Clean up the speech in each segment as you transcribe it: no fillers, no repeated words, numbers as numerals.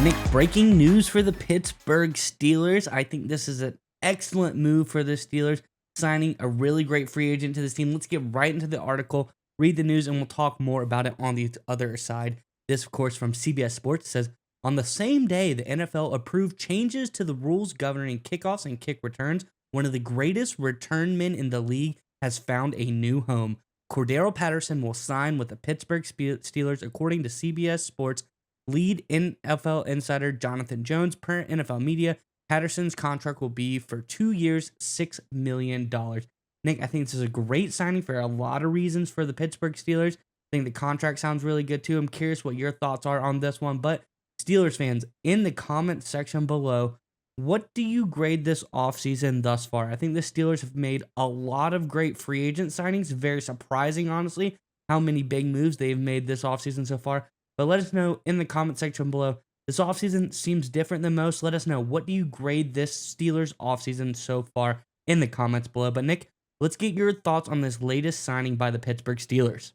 Nick, breaking news for the Pittsburgh Steelers. I think this is an excellent move for the Steelers, signing a really great free agent to this team. Let's get right into the article, read the news, and we'll talk more about it on the other side. This, of course, from CBS Sports says, on the same day, the NFL approved changes to the rules governing kickoffs and kick returns. One of the greatest return men in the league has found a new home. Cordero Patterson will sign with the Pittsburgh Steelers, according to CBS Sports lead NFL insider Jonathan Jones. Per NFL media, Patterson's contract will be for 2 years, $6 million. Nick, I think this is a great signing for a lot of reasons for the Pittsburgh Steelers. I think the contract sounds really good too. I'm curious what your thoughts are on this one. But Steelers fans, in the comment section below, what do you grade this offseason thus far? I think the Steelers have made a lot of great free agent signings. Very surprising, honestly, how many big moves they've made this offseason so far. But let us know in the comment section below. This offseason seems different than most. Let us know, what do you grade this Steelers offseason so far in the comments below. But Nick, let's get your thoughts on this latest signing by the Pittsburgh Steelers.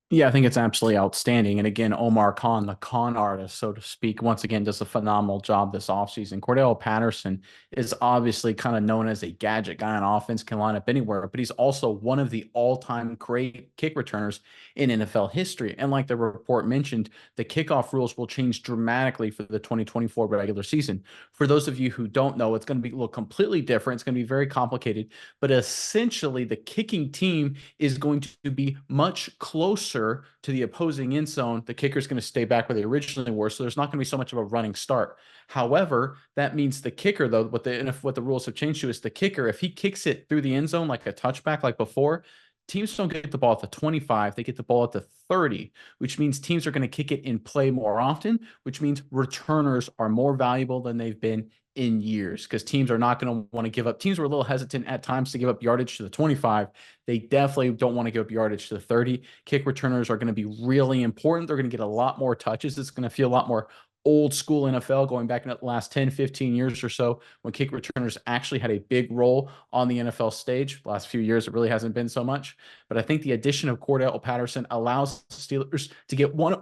Yeah, I think it's absolutely outstanding. And again, Omar Khan, the con artist, so to speak, once again, does a phenomenal job this offseason. Cordell Patterson is obviously kind of known as a gadget guy on offense, can line up anywhere, but he's also one of the all-time great kick returners in NFL history. And like the report mentioned, the kickoff rules will change dramatically for the 2024 regular season. For those of you who don't know, it's going to be look completely different. It's going to be very complicated, but essentially the kicking team is going to be much closer to the opposing end zone. The kicker is going to stay back where they originally were, so there's not going to be so much of a running start. However, that means the kicker, though, what the rules have changed to is the kicker, if he kicks it through the end zone like a touchback like before, teams don't get the ball at the 25, they get the ball at the 30, which means teams are going to kick it in play more often, which means returners are more valuable than they've been in years, because teams are not going to want to give up. Teams were a little hesitant at times to give up yardage to the 25. They definitely don't want to give up yardage to the 30. Kick returners are going to be really important. They're going to get a lot more touches. It's going to feel a lot more old school NFL going back in the last 10, 15 years or so, when kick returners actually had a big role on the NFL stage. The last few years, it really hasn't been so much. But I think the addition of Cordell Patterson allows the Steelers to get one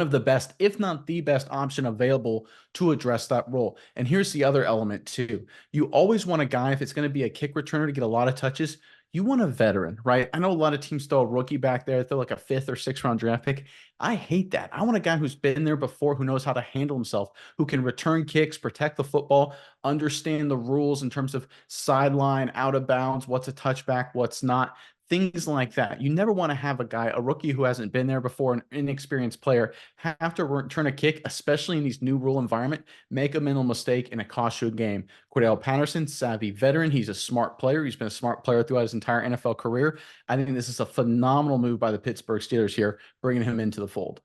of the best, if not the best option available to address that role. And here's the other element too. You always want a guy, if it's going to be a kick returner, to get a lot of touches. You want a veteran, right? I know a lot of teams throw a rookie back there, throw like a 5th or 6th round draft pick. I hate that. I want a guy who's been there before, who knows how to handle himself, who can return kicks, protect the football, understand the rules in terms of sideline, out of bounds, what's a touchback, what's not. Things like that. You never want to have a rookie who hasn't been there before, an inexperienced player, have to return a kick, especially in these new rule environment, make a mental mistake, and it costs you a game. Cordell Patterson, savvy veteran. He's a smart player. He's been a smart player throughout his entire NFL career. I think this is a phenomenal move by the Pittsburgh Steelers here, bringing him into the fold.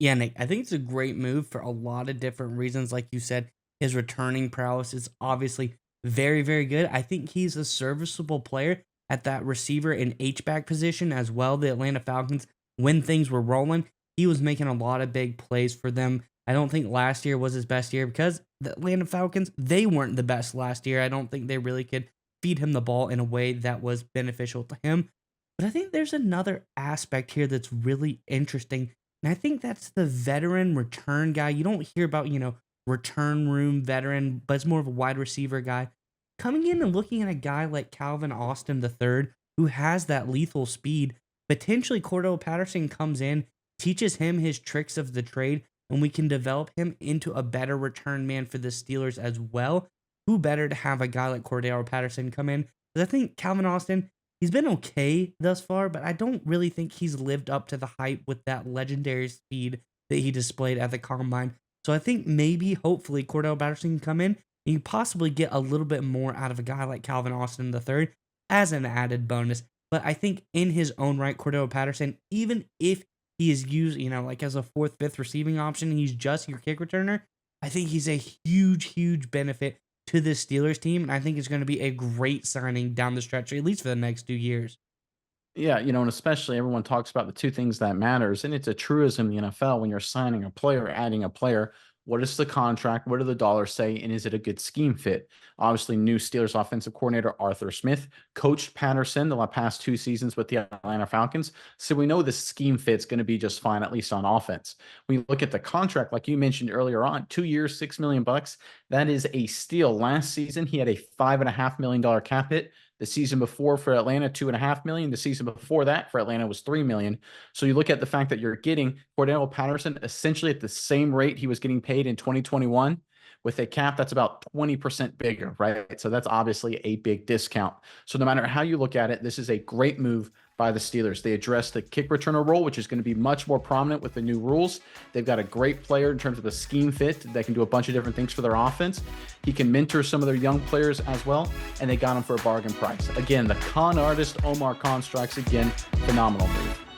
Yeah, Nick, I think it's a great move for a lot of different reasons. Like you said, his returning prowess is obviously very, very good. I think he's a serviceable player at that receiver and H-back position as well. The Atlanta Falcons, when things were rolling, he was making a lot of big plays for them. I don't think last year was his best year, because the Atlanta Falcons, they weren't the best last year. I don't think they really could feed him the ball in a way that was beneficial to him. But I think there's another aspect here that's really interesting, and I think that's the veteran return guy. You don't hear about, return room veteran, but it's more of a wide receiver guy. Coming in and looking at a guy like Calvin Austin III, who has that lethal speed, potentially Cordell Patterson comes in, teaches him his tricks of the trade, and we can develop him into a better return man for the Steelers as well. Who better to have a guy like Cordell Patterson come in? Because I think Calvin Austin, he's been okay thus far, but I don't really think he's lived up to the hype with that legendary speed that he displayed at the combine. So I think maybe, hopefully, Cordell Patterson can come in and you possibly get a little bit more out of a guy like Calvin Austin III as an added bonus. But I think in his own right, Cordell Patterson, even if he is used, like as a 4th, 5th receiving option, and he's just your kick returner, I think he's a huge, huge benefit to this Steelers team. And I think it's going to be a great signing down the stretch, at least for the next 2 years. Yeah, and especially everyone talks about the two things that matters, and it's a truism in the NFL when you're signing a player, adding a player. What is the contract? What do the dollars say? And is it a good scheme fit? Obviously, new Steelers offensive coordinator Arthur Smith coached Patterson the past 2 seasons with the Atlanta Falcons. So we know the scheme fit's going to be just fine, at least on offense. We look at the contract, like you mentioned earlier on, 2 years, $6 million. That is a steal. Last season, he had a $5.5 million cap hit. The season before for Atlanta, $2.5 million. The season before that for Atlanta was $3 million. So you look at the fact that you're getting Cordell Patterson essentially at the same rate he was getting paid in 2021 with a cap that's about 20% bigger, right? So that's obviously a big discount. So no matter how you look at it, this is a great move by the Steelers. They address the kick returner role, which is going to be much more prominent with the new rules. They've got a great player in terms of the scheme fit that can do a bunch of different things for their offense. He can mentor some of their young players as well, and they got him for a bargain price. Again, the con artist Omar Khan strikes again. Phenomenal move.